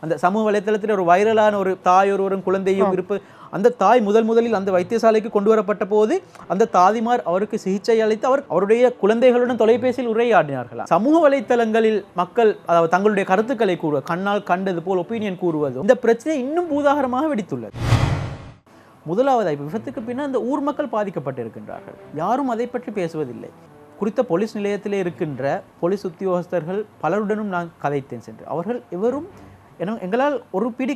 அந்த சமூக வலைத்தளத்தில் ஒரு வைரலான ஒரு தாய் ஒருவரும் குழந்தையும் இருப்பு, அந்த தாய் முதலில் அந்த வைத்தியசாலைக்கு கொண்டு வரப்பட்ட போது அந்த தாதிமார் அவருக்கு சிகிச்சை அளித்து அவருடைய குழந்தைகளுடன் தொலைபேசியில் உரையாடினார்களா. சமூக வலைத்தளங்களில் மக்கள் அதாவது தங்களுடைய கருத்துக்களை கூறுவது, கண்ணால் கண்டது போல் ஒப்பீனியன் கூறுவதும் இந்த பிரச்சனை இன்னும் பூதாகரமாக வெடித்துள்ளது. முதலாவது விபத்துக்கு பின்னர் அந்த ஊர் மக்கள் பாதிக்கப்பட்டிருக்கின்றார்கள். யாரும் அதை பற்றி பேசுவதில்லை. குறித்த போலீஸ் நிலையத்திலே இருக்கின்ற போலீஸ் உத்தியோகஸ்தர்கள் பலருடனும் நான் கதைத்தேன் சென்று. அவர்கள் எவரும் எங்களால் ஒரு பிடி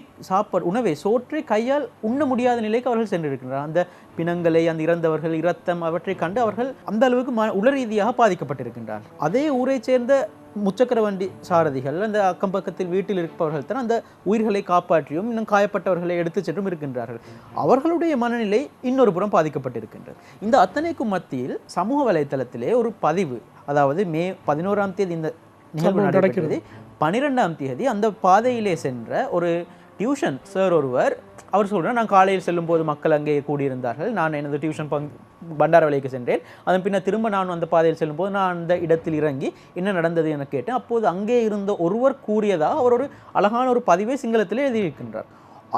உணவை சோற்றை கையால் உண்ண முடியாத நிலைக்கு அவர்கள் சென்றிருக்கின்றனர். அந்த பிணங்களை, அந்த இறந்தவர்கள் இரத்தம் அவற்றை கண்டு அவர்கள் அந்த அளவுக்கு உள ரீதியாக பாதிக்கப்பட்டிருக்கின்றார்கள். அதே ஊரை சேர்ந்த முச்சக்கர வண்டி சாரதிகள், அந்த அக்கம் பக்கத்தில் வீட்டில் இருப்பவர்கள் தான் அந்த உயிர்களை காப்பாற்றியும் இன்னும் காயப்பட்டவர்களை எடுத்து சென்றும் இருக்கின்றார்கள். அவர்களுடைய மனநிலை இன்னொரு புறம் பாதிக்கப்பட்டிருக்கின்றது. இந்த அத்தனைக்கும் மத்தியில் சமூக வலைத்தளத்திலே ஒரு பதிவு, அதாவது மே 11ஆம் தேதி இந்த நிகழ்வு நடக்கிறது. 12ஆம் தேதி அந்த பாதையிலே சென்ற ஒரு டியூஷன் சார் ஒருவர் அவர் சொல்கிறார், நான் காலையில் செல்லும் போது மக்கள் அங்கே கூடியிருந்தார்கள், நான் எனது டியூஷன் பண்டாரவளைக்கு சென்றேன், அதன் பின்னர் திரும்ப நான் அந்த பாதையில் செல்லும்போது நான் அந்த இடத்தில் இறங்கி என்ன நடந்தது என கேட்டேன். அப்போது அங்கே இருந்த ஒருவர் கூறியதாக அவர் ஒரு அழகான ஒரு பதிவை சிங்களத்திலே எழுதியிருக்கின்றார்.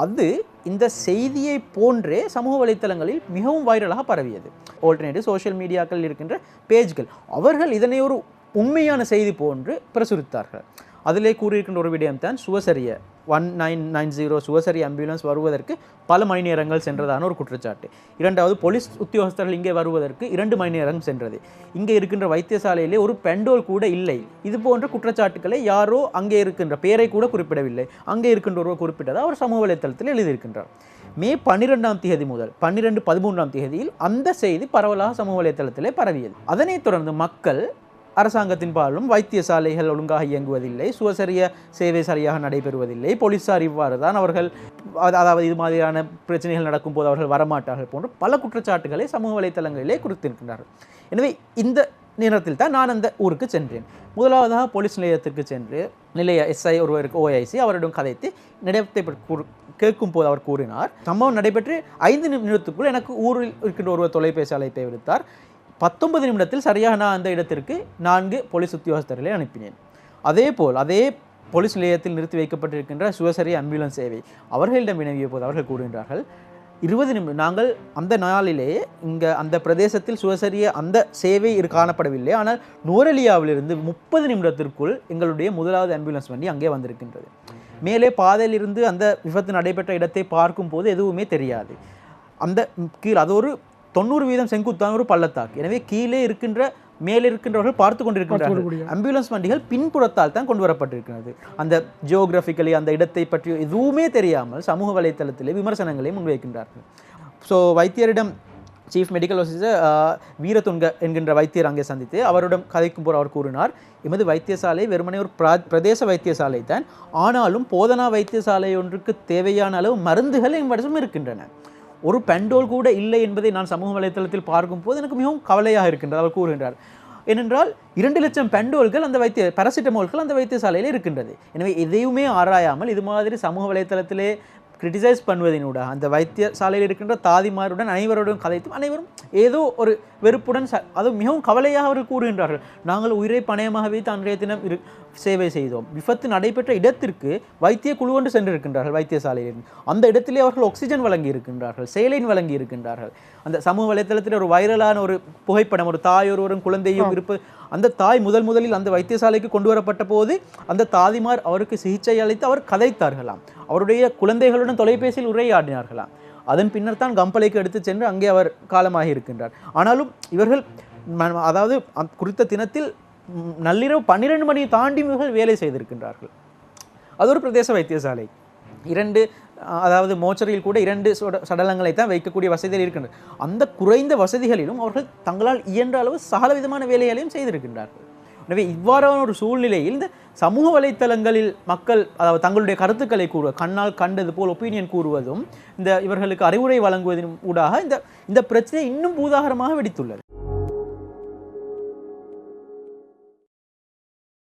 அது இந்த செய்தியை போன்றே சமூக வலைத்தளங்களில் மிகவும் வைரலாக பரவியது. ஆல்டர்னேட்டிவ் சோஷியல் மீடியாக்கள் இருக்கின்ற பேஜ்கள் அவர்கள் இதனை ஒரு உண்மையான செய்தி போன்று பிரசுரித்தார்கள். அதிலே கூறியிருக்கின்ற ஒரு விடயம்தான் சுவசரிய 1990 சுவசரி ஆம்புலன்ஸ் வருவதற்கு பல மணி நேரங்கள் சென்றதான ஒரு குற்றச்சாட்டு. இரண்டாவது, போலீஸ் உத்தியோகஸ்தர்கள் இங்கே வருவதற்கு 2 மணி நேரம் சென்றது. இங்கே இருக்கின்ற வைத்தியசாலையிலே ஒரு பெண்டோல் கூட இல்லை. இது போன்ற குற்றச்சாட்டுக்களை யாரோ அங்கே இருக்கின்ற பேரை கூட குறிப்பிடவில்லை, அங்கே இருக்கின்ற ஒருவர் குறிப்பிட்டதாக அவர் சமூக வலைத்தளத்தில் எழுதியிருக்கின்றார். மே 12ஆம் தேதி முதல் 13ஆம் தேதியில் அந்த செய்தி பரவலாக சமூக வலைத்தளத்திலே பரவியது. அதனைத் தொடர்ந்து மக்கள் அரசாங்கத்தின் பாலும் வைத்தியசாலைகள் ஒழுங்காக இயங்குவதில்லை, சுவசரிய சேவை சரியாக நடைபெறுவதில்லை, போலீஸார் இவ்வாறு தான் அவர்கள், அதாவது இது மாதிரியான பிரச்சனைகள் நடக்கும் போது அவர்கள் வரமாட்டார்கள் போன்ற பல குற்றச்சாட்டுகளை சமூக வலைத்தளங்களிலே குறித்திருக்கின்றார்கள். எனவே இந்த நேரத்தில் தான் நான் அந்த ஊருக்கு சென்றேன். முதலாவதாக போலீஸ் நிலையத்திற்கு சென்று நிலைய எஸ்ஐ ஒருவருக்கு OIC அவரிடம் கதைத்து நடத்தை கேட்கும் போது அவர் கூறினார், சம்பவம் நடைபெற்று 5 நிமிடத்துக்குள் எனக்கு ஊரில் இருக்கின்ற ஒருவர் தொலைபேசி அழைப்பை விடுத்தார். 19 நிமிடத்தில் சரியாக நான் அந்த இடத்திற்கு 4 போலீஸ் உத்தியோகஸ்தர்களை அனுப்பினேன். அதே போலீஸ் நிலையத்தில் நிறுத்தி வைக்கப்பட்டிருக்கின்ற சுவசரி ஆம்புலன்ஸ் சேவை அவர்களிடம் வினவிய போது அவர்கள் கூறுகின்றார்கள், 20 நிமிடம் நாங்கள் அந்த நாளிலேயே இங்கே அந்த பிரதேசத்தில் சுவசரிய அந்த சேவை காணப்படவில்லை, ஆனால் நூரலியாவிலிருந்து 30 நிமிடத்திற்குள் எங்களுடைய முதலாவது ஆம்புலன்ஸ் வண்டி அங்கே வந்திருக்கின்றது. மேலே பாதையிலிருந்து அந்த விபத்து நடைபெற்ற இடத்தை பார்க்கும் போது எதுவுமே தெரியாது. அந்த கீழ் அது ஒரு 90% செங்குத்தான ஒரு பள்ளத்தாக்கு. எனவே கீழே இருக்கின்ற மேலே இருக்கின்றவர்கள் பார்த்து கொண்டிருக்கின்றார்கள். ஆம்புலன்ஸ் வண்டிகள் பின்புறத்தால் தான் கொண்டு வரப்பட்டிருக்கிறது. அந்த ஜியோகிராஃபிக்கலி அந்த இடத்தை பற்றி எதுவுமே தெரியாமல் சமூக வலைத்தளத்திலே விமர்சனங்களை முன்வைக்கின்றார்கள். ஸோ வைத்தியரிடம் சீஃப் மெடிக்கல் ஆஃபீஸர் வீரதுங்க என்கின்ற வைத்தியர் அங்கே சந்தித்து அவரிடம் கதைக்கும் போது அவர் கூறினார், எமது வைத்தியசாலை வெறுமனே ஒரு பிரதேச வைத்தியசாலை தான், ஆனாலும் போதனா வைத்தியசாலை ஒன்றுக்கு தேவையான அளவு மருந்துகள் எங்களிடம் இருக்கின்றன, ஒரு பெண்டோல் கூட இல்லை என்பதை நான் சமூக வலைத்தளத்தில் பார்க்கும்போது எனக்கு மிகவும் கவலையாக இருக்கின்றது. அவர் கூறுகின்றார், ஏனென்றால் 2 லட்சம் பெண்டோல்கள் அந்த பாராசிட்டமோல்கள் அந்த வைத்தியசாலையில் இருக்கின்றது. எனவே எதையுமே ஆராயாமல் இது மாதிரி சமூக வலைத்தளத்திலே கிரிட்டிசைஸ் பண்ணுவதனூடாக அந்த வைத்தியசாலையில் இருக்கின்ற தாதிமாருடன் அனைவருடன் கதைத்தும் அனைவரும் ஏதோ ஒரு வெறுப்புடன் அது மிகவும் கவலையாக அவர்கள் கூறுகின்றார்கள். நாங்கள் உயிரை பணயமாக வைத்து அன்றைய தினம் சேவை செய்தோம். விபத்து நடைபெற்ற இடத்திற்கு வைத்திய குழு ஒன்று சென்றிருக்கின்றார்கள் வைத்தியசாலையில். அந்த இடத்திலே அவர்கள் ஆக்சிஜன் வழங்கி இருக்கின்றார்கள், சேலைன் வழங்கி இருக்கின்றார்கள். அந்த சமூக வலைத்தளத்தில் ஒரு வைரலான ஒரு புகைப்படம், ஒரு தாய் ஒருவரும் குழந்தையும் இருப்பு, அந்த தாய் முதலில் அந்த வைத்தியசாலைக்கு கொண்டு வரப்பட்ட போது அந்த தாதிமார் அவருக்கு சிகிச்சை அளித்து அவர் கதைத்தார்களாம், அவருடைய குழந்தைகளுடன் தொலைபேசியில் உரையாடினார்களாம். அதன் பின்னர் தான் கம்பளைக்கு எடுத்து சென்று அங்கே அவர் காலமாகி இருக்கின்றார். ஆனாலும் இவர்கள் அதாவது குறித்த தினத்தில் நள்ளிரவு 12 மணி தாண்டி இவர்கள் வேலை செய்திருக்கின்றார்கள். அது ஒரு பிரதேச வைத்தியசாலை. 2 அதாவது மோச்சரியில் கூட 2 சடலங்களை தான் வைக்கக்கூடிய வசதிகள் இருக்கின்றன. அந்த குறைந்த வசதிகளிலும் அவர்கள் தங்களால் இயன்ற அளவு சகல விதமான வேலைகளையும் செய்திருக்கின்றார்கள். எனவே இவ்வாறான ஒரு சூழ்நிலையில் இந்த சமூக வலைத்தளங்களில் மக்கள் அதாவது தங்களுடைய கருத்துக்களை கூறுவது, கண்ணால் கண்டது போல் ஒப்பீனியன் கூறுவதும், இந்த இவர்களுக்கு அறிவுரை வழங்குவதன் ஊடாக இந்த பிரச்சனை இன்னும் பூதாகரமாக வெடித்துள்ளது.